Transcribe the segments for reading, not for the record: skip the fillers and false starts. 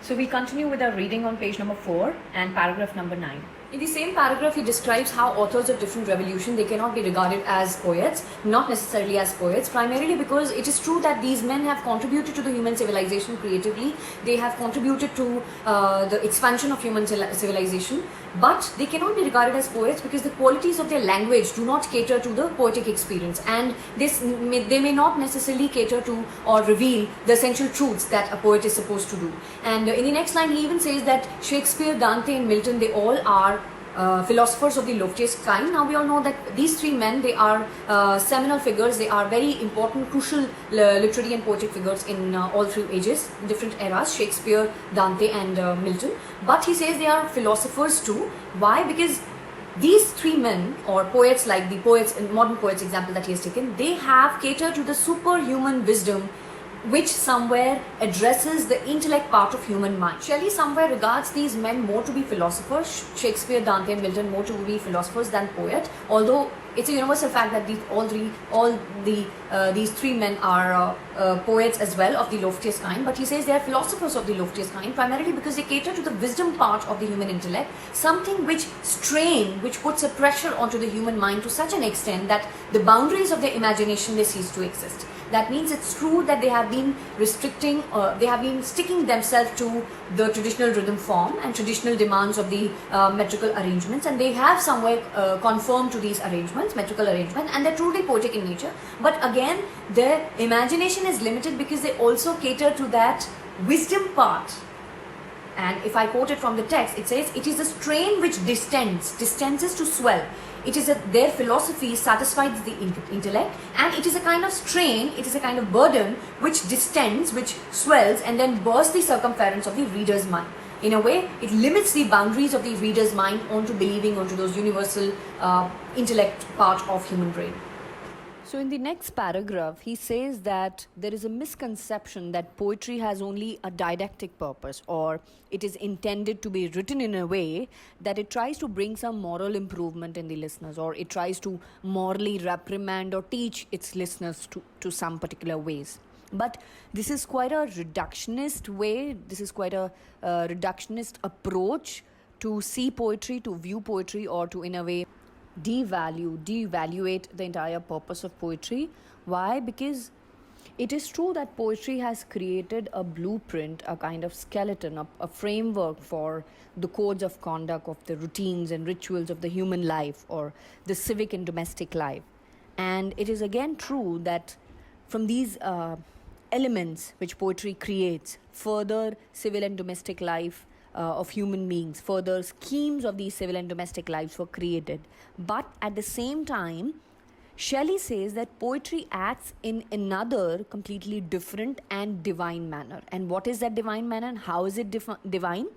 So we continue with our reading on page number 4 and paragraph number 9. In the same paragraph, he describes how authors of different revolutions, they cannot be regarded as poets, not necessarily as poets, primarily because it is true that these men have contributed to the human civilization creatively. They have contributed to the expansion of human civilization, but they cannot be regarded as poets because the qualities of their language do not cater to the poetic experience, and they may not necessarily cater to or reveal the essential truths that a poet is supposed to do. And in the next line, he even says that Shakespeare, Dante, and Milton, they all are philosophers of the loftiest kind. Now we all know that these three men, they are seminal figures. They are very important, crucial literary and poetic figures in all three ages, different eras, Shakespeare, Dante, and Milton. But he says they are philosophers too. Why? Because these three men, or poets like the poets, modern poets example that he has taken, they have catered to the superhuman wisdom which somewhere addresses the intellect part of human mind. Shelley somewhere regards these men more to be philosophers, Shakespeare, Dante, and Milton more to be philosophers than poet, although it's a universal fact that these three men are poets as well of the loftiest kind, but he says they are philosophers of the loftiest kind primarily because they cater to the wisdom part of the human intellect, something which puts a pressure onto the human mind to such an extent that the boundaries of their imagination, they cease to exist. That means it's true that they have been restricting, they have been sticking themselves to the traditional rhythm form and traditional demands of the metrical arrangements, and they have somewhere conformed to these arrangements, metrical arrangements, and they're truly poetic in nature. But again, their imagination is limited because they also cater to that wisdom part. And if I quote it from the text, it says, "It is a strain which distends is to swell. It is their philosophy satisfies the intellect, and it is a kind of strain, it is a kind of burden which distends, which swells, and then bursts the circumference of the reader's mind. In a way, it limits the boundaries of the reader's mind onto believing onto those universal intellect part of human brain." So in the next paragraph, he says that there is a misconception that poetry has only a didactic purpose, or it is intended to be written in a way that it tries to bring some moral improvement in the listeners, or it tries to morally reprimand or teach its listeners to some particular ways. But this is quite a reductionist way, this is quite a reductionist approach to see poetry, to view poetry, or to, in a way, devaluate the entire purpose of poetry. Why? Because it is true that poetry has created a blueprint, a kind of skeleton, a framework for the codes of conduct, of the routines and rituals of the human life, or the civic and domestic life. And it is again true that from these elements which poetry creates, further civil and domestic life of human beings, further schemes of these civil and domestic lives were created. But at the same time, Shelley says that poetry acts in another completely different and divine manner. And what is that divine manner and how is it divine?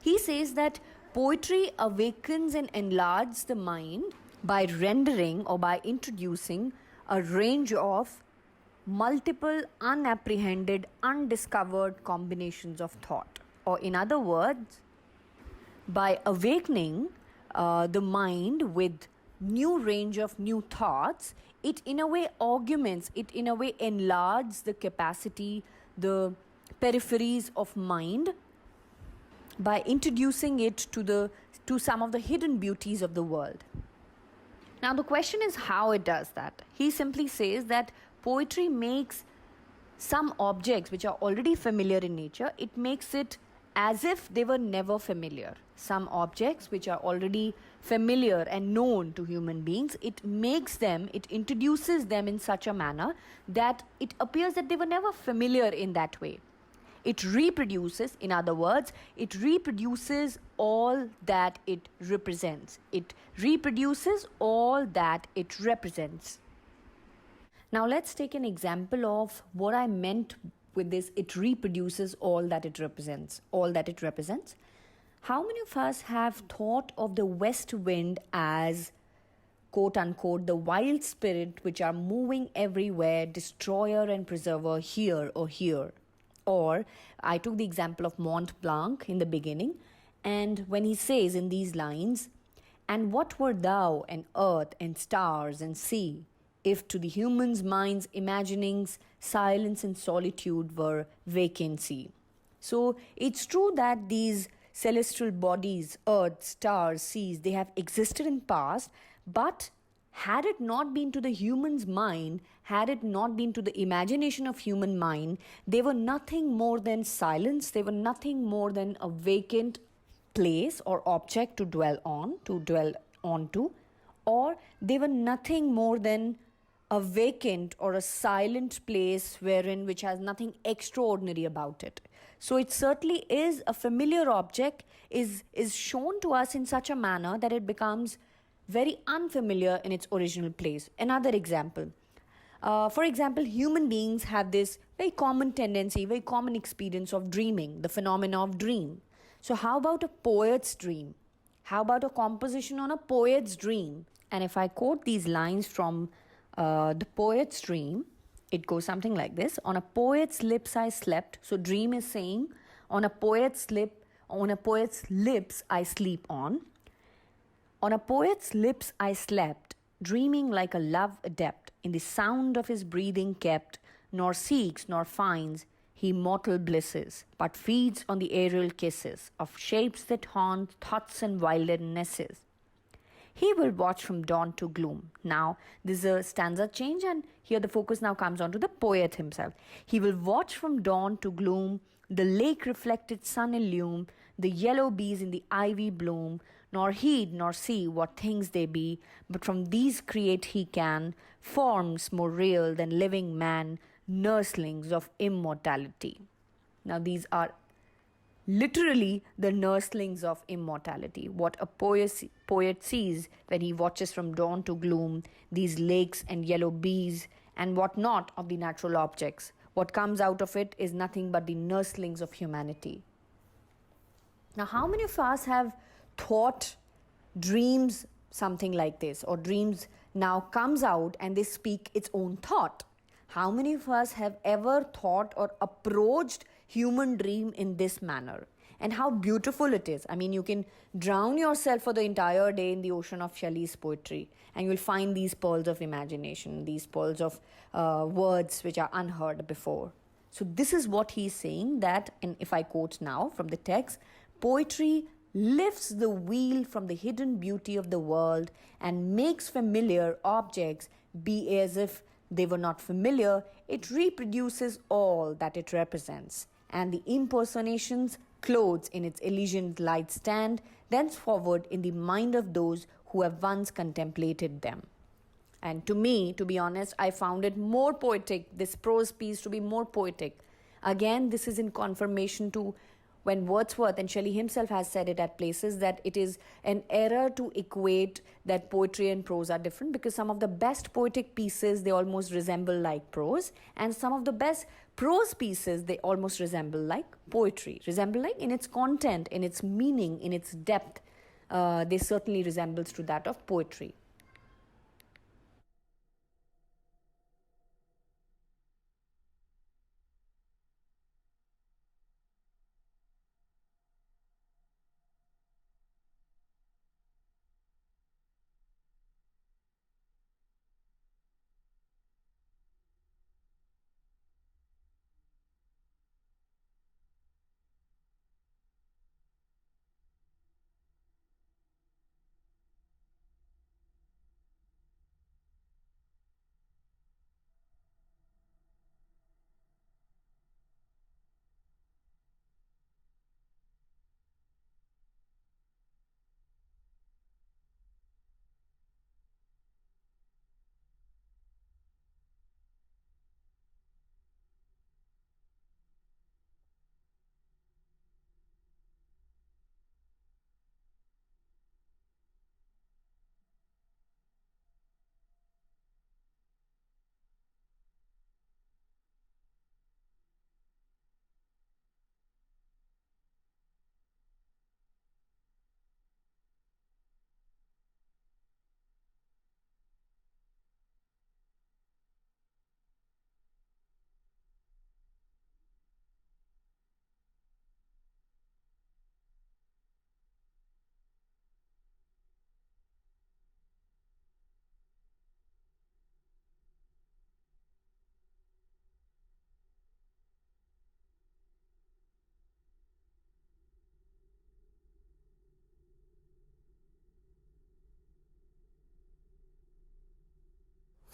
He says that poetry awakens and enlarges the mind by rendering or by introducing a range of multiple, unapprehended, undiscovered combinations of thought. Or in other words, by awakening the mind with new range of new thoughts, it in a way augments, it in a way enlarges the capacity, the peripheries of mind by introducing it to some of the hidden beauties of the world. Now the question is how it does that. He simply says that poetry makes some objects which are already familiar in nature, it makes it as if they were never familiar. Some objects which are already familiar and known to human beings, it introduces them in such a manner that it appears that they were never familiar in that way. It reproduces, in other words, it reproduces all that it represents. It reproduces all that it represents. Now let's take an example of what I meant with this, it reproduces all that it represents. All that it represents. How many of us have thought of the west wind as, quote unquote, the wild spirit which are moving everywhere, destroyer and preserver here or here? Or I took the example of Mont Blanc in the beginning, and when he says in these lines, "And what were thou and earth and stars and sea, if to the human's mind's imaginings silence and solitude were vacancy?" So it's true that these celestial bodies, earth, stars, seas, they have existed in past, but had it not been to the human's mind, had it not been to the imagination of human mind, they were nothing more than silence, they were nothing more than a vacant place or object to dwell onto, or they were nothing more than a vacant or a silent place wherein which has nothing extraordinary about it. So it certainly is a familiar object, is shown to us in such a manner that it becomes very unfamiliar in its original place. Another example. For example, human beings have this very common tendency, very common experience of dreaming, the phenomena of dream. So, how about a poet's dream? How about a composition on a poet's dream? And if I quote these lines from the poet's dream, it goes something like this: on a poet's lips I slept. So, dream is saying, on a poet's lips I sleep on. On a poet's lips I slept, dreaming like a love adept, in the sound of his breathing kept, nor seeks nor finds he mortal blisses, but feeds on the aerial kisses of shapes that haunt thoughts and wildernесses. He will watch from dawn to gloom. Now, this is a stanza change, and here the focus now comes on to the poet himself. He will watch from dawn to gloom, the lake reflected sun illume, the yellow bees in the ivy bloom, nor heed nor see what things they be, but from these create he can forms more real than living man, nurslings of immortality. Now, these are literally the nurslings of immortality. What a poet sees when he watches from dawn to gloom these lakes and yellow bees and what not of the natural objects. What comes out of it is nothing but the nurslings of humanity. Now, how many of us have thought dreams something like this, or dreams now comes out and they speak its own thought? How many of us have ever thought or approached human dream in this manner? And how beautiful it is. I mean, you can drown yourself for the entire day in the ocean of Shelley's poetry, and you'll find these pearls of imagination, these pearls of words which are unheard before. So this is what he's saying, that, and if I quote now from the text, poetry lifts the veil from the hidden beauty of the world and makes familiar objects be as if they were not familiar. It reproduces all that it represents, and the impersonations clothes in its Elysian light stand thenceforward in the mind of those who have once contemplated them. And to me, to be honest, I found it more poetic, this prose piece to be more poetic. Again, this is in confirmation to when Wordsworth and Shelley himself has said it at places that it is an error to equate that poetry and prose are different, because some of the best poetic pieces, they almost resemble like prose, and some of the best prose pieces, they almost resemble like poetry, resemble like in its content, in its meaning, in its depth. They certainly resembles to that of poetry.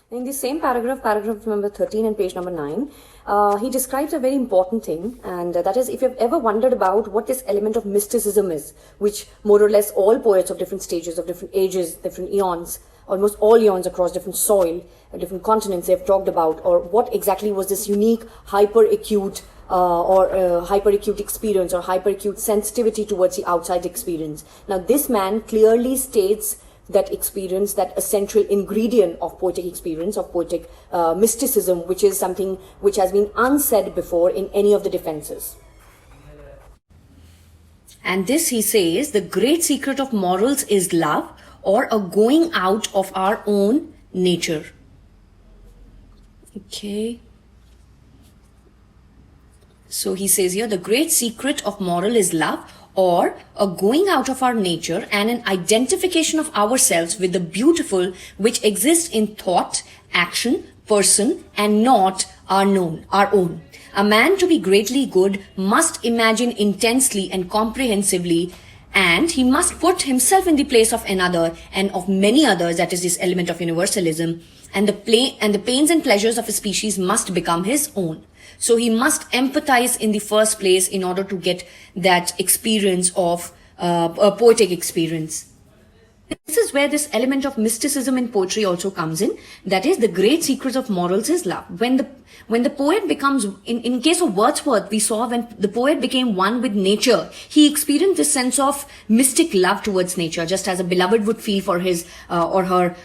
In the same paragraph, paragraph number 13 and page number 9, he describes a very important thing, and that is, if you've ever wondered about what this element of mysticism is, which more or less all poets of different stages, of different ages, different eons, almost all eons across different soil, different continents they've talked about, or what exactly was this unique hyper-acute hyper-acute experience or hyper-acute sensitivity towards the outside experience. Now, this man clearly states that experience, that essential ingredient of poetic experience, of poetic mysticism, which is something which has been unsaid before in any of the defenses. And this, he says, the great secret of morals is love, or a going out of our own nature. Okay. So he says here, the great secret of moral is love, or a going out of our nature and an identification of ourselves with the beautiful which exists in thought, action, person, and not our own. A man to be greatly good must imagine intensely and comprehensively, and he must put himself in the place of another and of many others, that is this element of universalism, and the pains and pleasures of a species must become his own. So he must empathize in the first place in order to get that experience of a poetic experience. This is where this element of mysticism in poetry also comes in. That is, the great secret of morals is love. When the poet becomes, in case of Wordsworth, we saw when the poet became one with nature, he experienced this sense of mystic love towards nature, just as a beloved would feel for his or her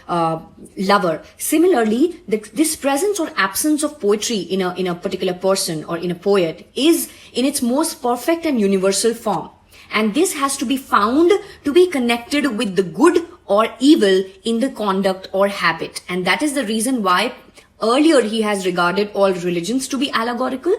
lover. Similarly, this presence or absence of poetry in a particular person or in a poet is in its most perfect and universal form. And this has to be found to be connected with the good or evil in the conduct or habit. And that is the reason why earlier he has regarded all religions to be allegorical,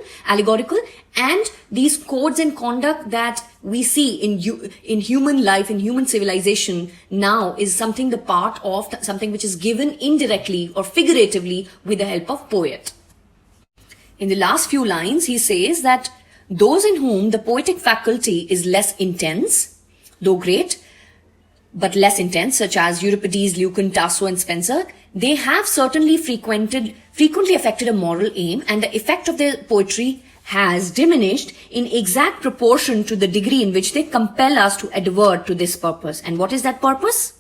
and these codes and conduct that we see in human life, in human civilization now, is something the part of something which is given indirectly or figuratively with the help of poet. In the last few lines, he says that those in whom the poetic faculty is less intense, though great, but less intense, such as Euripides, Lucan, Tasso, and Spenser, they have certainly frequently affected a moral aim, and the effect of their poetry has diminished in exact proportion to the degree in which they compel us to advert to this purpose. And what is that purpose?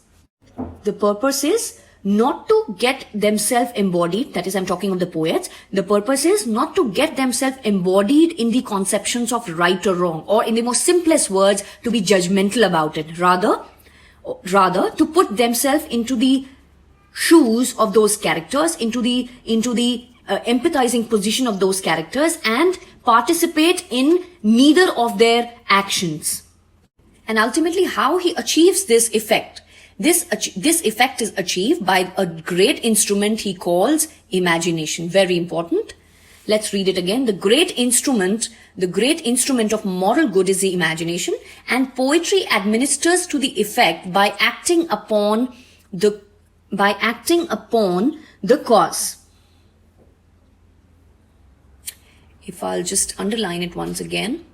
The purpose is not to get themselves embodied, that is, I'm talking of the poets. The purpose is not to get themselves embodied in the conceptions of right or wrong, or in the most simplest words, to be judgmental about it. Rather, to put themselves into the shoes of those characters, into the empathizing position of those characters, and participate in neither of their actions. And ultimately, how he achieves this effect? This effect is achieved by a great instrument he calls imagination. Very important. Let's read it again. The great instrument of moral good is the imagination, and poetry administers to the effect by acting upon the cause. If I'll just underline it once again.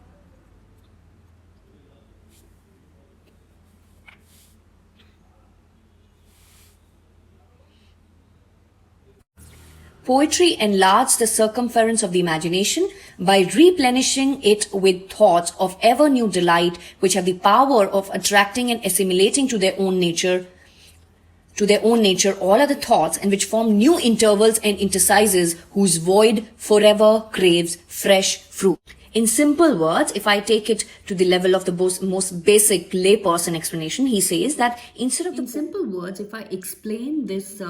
Poetry enlarges the circumference of the imagination by replenishing it with thoughts of ever new delight, which have the power of attracting and assimilating to their own nature all other thoughts, and which form new intervals and interstices whose void forever craves fresh fruit. In simple words, if I take it to the level of the most basic layperson explanation, he says that instead of simple words, if I explain this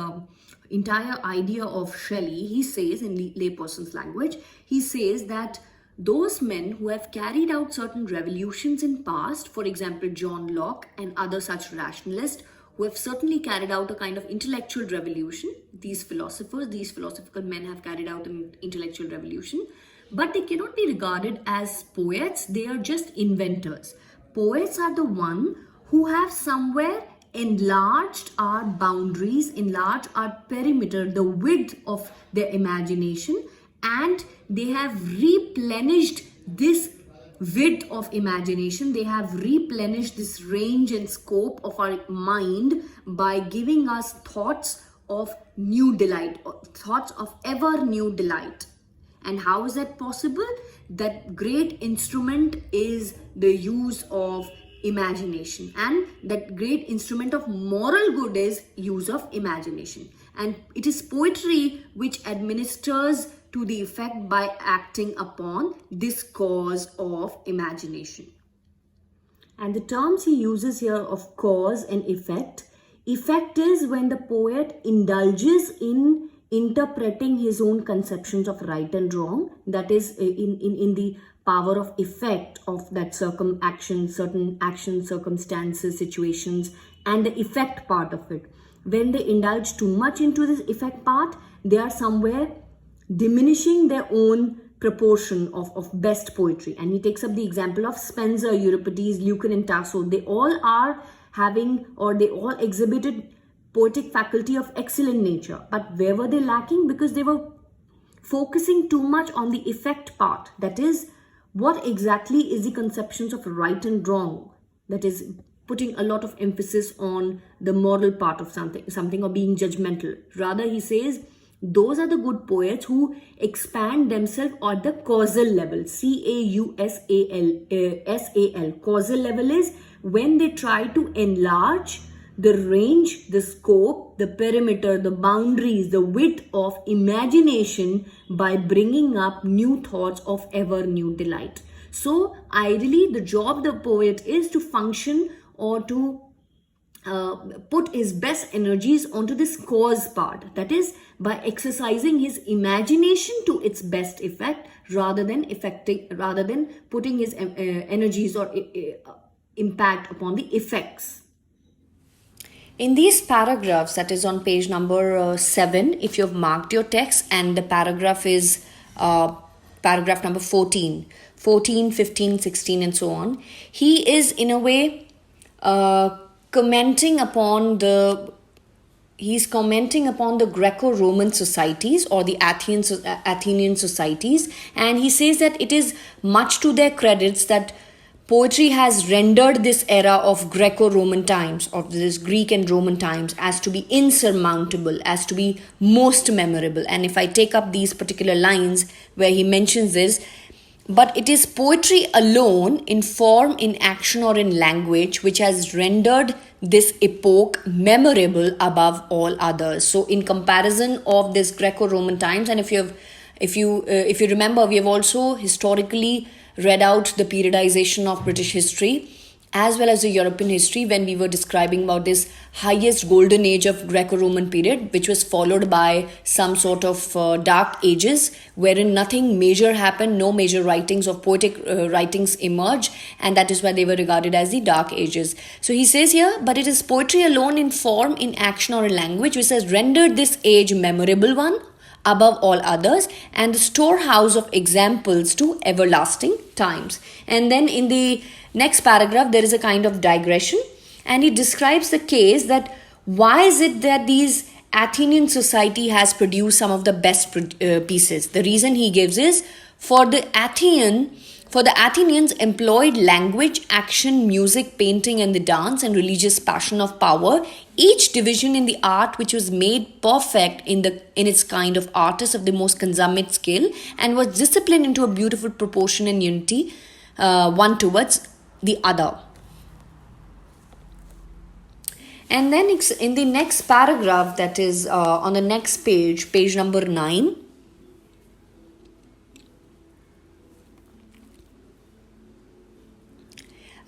entire idea of Shelley, he says in the layperson's language, he says that those men who have carried out certain revolutions in past, for example, John Locke and other such rationalists, who have certainly carried out a kind of intellectual revolution. These philosophical men have carried out an intellectual revolution, but they cannot be regarded as poets. They are just inventors. Poets are the one who have somewhere enlarged our boundaries, enlarged our perimeter, the width of their imagination, and they have replenished this width of imagination. They have replenished this range and scope of our mind by giving us thoughts of new delight, thoughts of ever new delight. And how is that possible? That great instrument is the use of imagination, and that great instrument of moral good is use of imagination. And it is poetry which administers to the effect by acting upon this cause of imagination. And the terms he uses here of cause and effect. Effect is when the poet indulges in interpreting his own conceptions of right and wrong. That is in the power of effect of that certain actions, circumstances, situations, and the effect part of it. When they indulge too much into this effect part, they are somewhere diminishing their own proportion of best poetry. And he takes up the example of Spenser, Euripides, Lucan, and Tasso. They all are having, or they all exhibited poetic faculty of excellent nature. But where were they lacking? Because they were focusing too much on the effect part. That is, what exactly is the conceptions of right and wrong? That is, putting a lot of emphasis on the moral part of something or being judgmental. Rather, he says, those are the good poets who expand themselves at the causal level. C-A-U-S-A-L. Causal level is when they try to enlarge the range, the scope, the perimeter, the boundaries, the width of imagination by bringing up new thoughts of ever new delight. So ideally, the job of the poet is to function or to put his best energies onto this cause part. That is, by exercising his imagination to its best effect, rather than putting his energies or impact upon the effects. In these paragraphs, that is on page number 7, if you have marked your text, and the paragraph is paragraph number 14, 15, 16, and so on, he is in a way commenting upon the Greco-Roman societies or the Athenian societies, and he says that it is much to their credits that poetry has rendered this era of Greco-Roman times, of this Greek and Roman times, as to be insurmountable, as to be most memorable. And if I take up these particular lines where he mentions this, but it is poetry alone in form, in action, or in language which has rendered this epoch memorable above all others. So in comparison of this Greco-Roman times, and if you remember, we have also historically read out the periodization of British history as well as the European history when we were describing about this highest golden age of Greco-Roman period, which was followed by some sort of dark ages wherein nothing major happened, no major writings of poetic writings emerged, and that is why they were regarded as the dark ages. So he says here, but it is poetry alone in form, in action, or in language which has rendered this age memorable one above all others, and the storehouse of examples to everlasting times. And then in the next paragraph, there is a kind of digression, and he describes the case that why is it that these Athenian society has produced some of the best pieces. The reason he gives is for the Athenians employed language, action, music, painting, and the dance and religious passion of power, each division in the art which was made perfect in its kind of artist of the most consummate skill, and was disciplined into a beautiful proportion and unity one towards the other. And then in the next paragraph, that is on the next page number 9,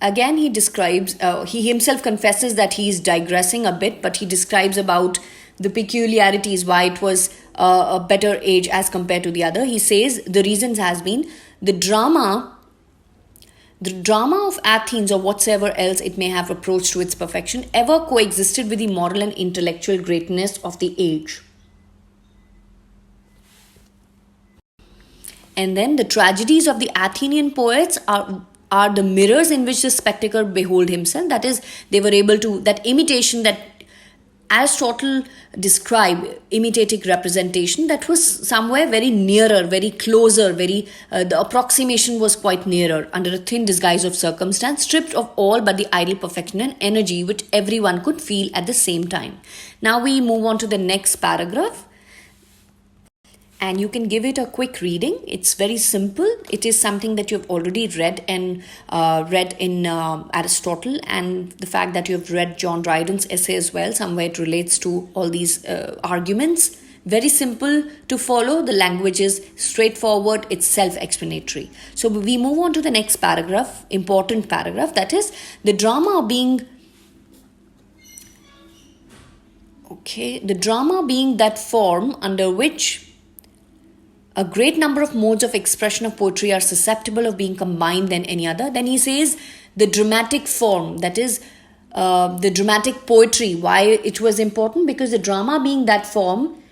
again he describes, he himself confesses that he is digressing a bit, but he describes about the peculiarities, why it was a better age as compared to the other. He says the reasons has been the drama of Athens, or whatsoever else it may have approached to its perfection, ever coexisted with the moral and intellectual greatness of the age. And then the tragedies of the Athenian poets are the mirrors in which the spectator behold himself. That is, they were able to, that imitation, that Aristotle described imitative representation that was somewhere very nearer, very closer, the approximation was quite nearer, under a thin disguise of circumstance, stripped of all but the ideal perfection and energy which everyone could feel at the same time. Now we move on to the next paragraph. And you can give it a quick reading. It's very simple. It is something that you've already read in Aristotle, and the fact that you've read John Dryden's essay as well, somewhere it relates to all these arguments. Very simple to follow. The language is straightforward. It's self-explanatory. So we move on to the next paragraph, important paragraph, that is the drama being that form under which a great number of modes of expression of poetry are susceptible of being combined than any other. Then he says the dramatic form, that is the dramatic poetry. Why it was important? Because the drama being that form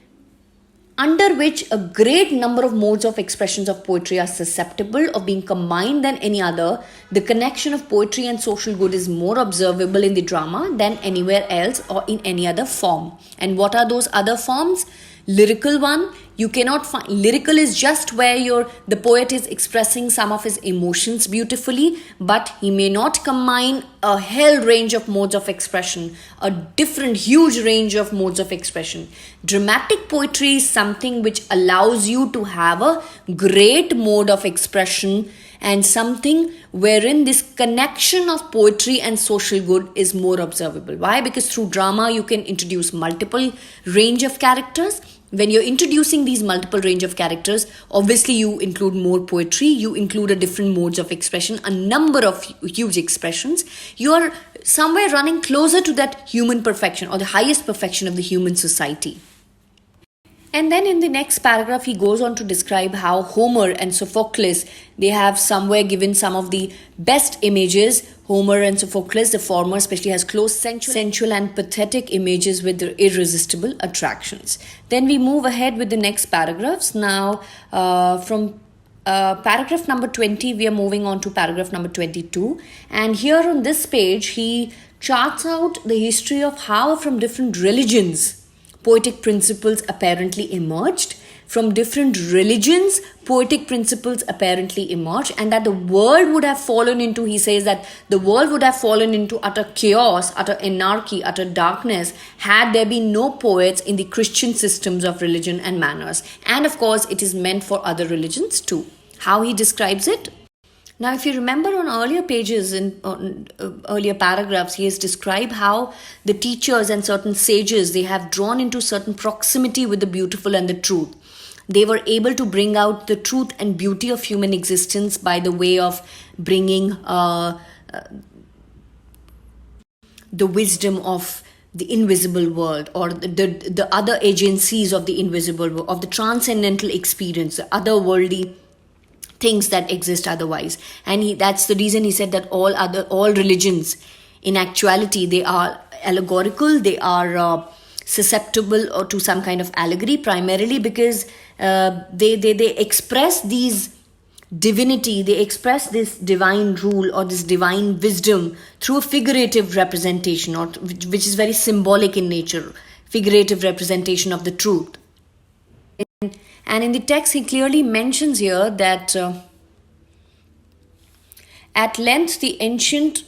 under which a great number of modes of expressions of poetry are susceptible of being combined than any other, the connection of poetry and social good is more observable in the drama than anywhere else or in any other form. And what are those other forms? Lyrical one, you cannot find. Lyrical is just where the poet is expressing some of his emotions beautifully, but he may not combine a hell range of modes of expression, a different huge range of modes of expression. Dramatic poetry is something which allows you to have a great mode of expression and something wherein this connection of poetry and social good is more observable. Why? Because through drama you can introduce multiple range of characters. When you're introducing these multiple range of characters, obviously you include more poetry, you include a different modes of expression, a number of huge expressions. You are somewhere running closer to that human perfection or the highest perfection of the human society. And then in the next paragraph, he goes on to describe how Homer and Sophocles, they have somewhere given some of the best images. Homer and Sophocles, the former especially, has close sensual and pathetic images with their irresistible attractions. Then we move ahead with the next paragraphs. Now, from paragraph number 20, we are moving on to paragraph number 22. And here on this page, he charts out the history of how from different religions poetic principles apparently emerged. From different religions, poetic principles apparently emerged, and that the world would have fallen into, he says that the world would have fallen into utter chaos, utter anarchy, utter darkness, had there been no poets in the Christian systems of religion and manners. And of course, it is meant for other religions too. How he describes it? Now, if you remember on earlier pages, in earlier paragraphs, he has described how the teachers and certain sages, they have drawn into certain proximity with the beautiful and the truth. They were able to bring out the truth and beauty of human existence by the way of bringing the wisdom of the invisible world, or the other agencies of the invisible world, of the transcendental experience, the otherworldly things that exist otherwise. And that's the reason he said that all religions in actuality, they are allegorical, they are susceptible to some kind of allegory, primarily because they express these divinity, they express this divine rule or this divine wisdom through a figurative representation, or which is very symbolic in nature, figurative representation of the truth. And in the text, he clearly mentions here that at length the ancient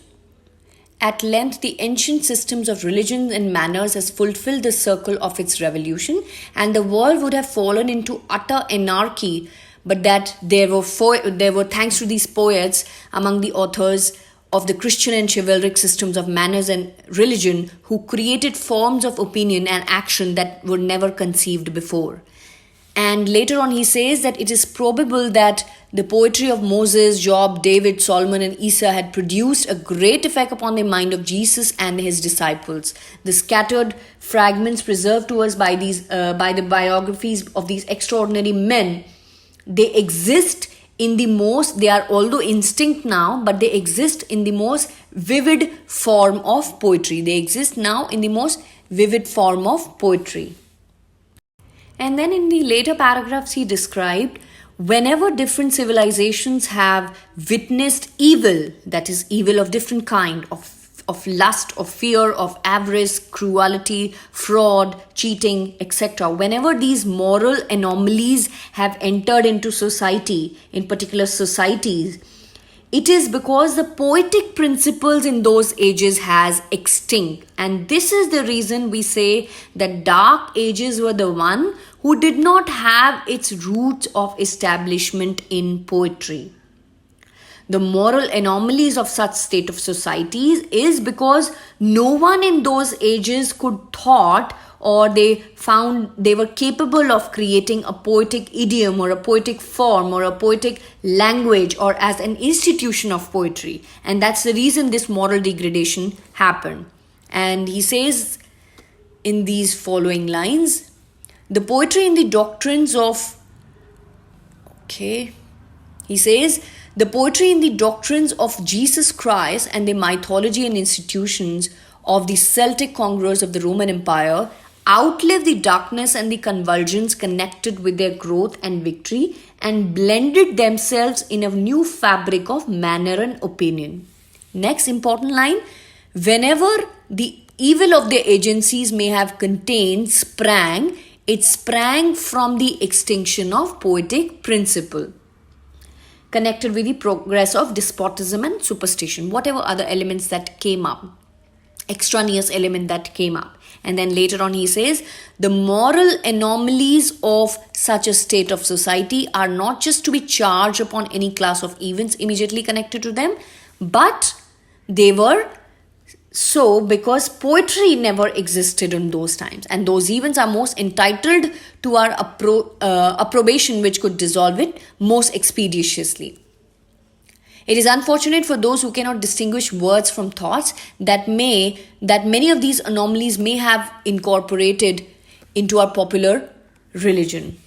systems of religion and manners has fulfilled the circle of its revolution, and the world would have fallen into utter anarchy, but that there were thanks to these poets among the authors of the Christian and chivalric systems of manners and religion, who created forms of opinion and action that were never conceived before. And later on, he says that it is probable that the poetry of Moses, Job, David, Solomon, and Isa had produced a great effect upon the mind of Jesus and his disciples. The scattered fragments preserved to us by the biographies of these extraordinary men, they exist in the most, they are although instinct now, but they exist in the most vivid form of poetry. They exist now in the most vivid form of poetry. And then in the later paragraphs, he described whenever different civilizations have witnessed evil, that is evil of different kind, of of lust, of fear, of avarice, cruelty, fraud, cheating, etc. Whenever these moral anomalies have entered into society, in particular societies, it is because the poetic principles in those ages has extinct. And this is the reason we say that dark ages were the one who did not have its roots of establishment in poetry. The moral anomalies of such state of societies is because no one in those ages could thought, or they found they were capable of creating a poetic idiom or a poetic form or a poetic language or as an institution of poetry. And that's the reason this moral degradation happened. And he says in these following lines, the poetry in the doctrines of, he says, the poetry in the doctrines of Jesus Christ and the mythology and institutions of the Celtic conquerors of the Roman Empire outlived the darkness and the convulsions connected with their growth and victory and blended themselves in a new fabric of manner and opinion. Next important line, whenever the evil of their agencies may have contained sprang, it sprang from the extinction of poetic principle, connected with the progress of despotism and superstition, whatever other elements that came up, extraneous element that came up. And then later on he says, the moral anomalies of such a state of society are not just to be charged upon any class of events immediately connected to them, but they were so because poetry never existed in those times, and those events are most entitled to our approbation, which could dissolve it most expeditiously. It is unfortunate for those who cannot distinguish words from thoughts that many of these anomalies may have incorporated into our popular religion.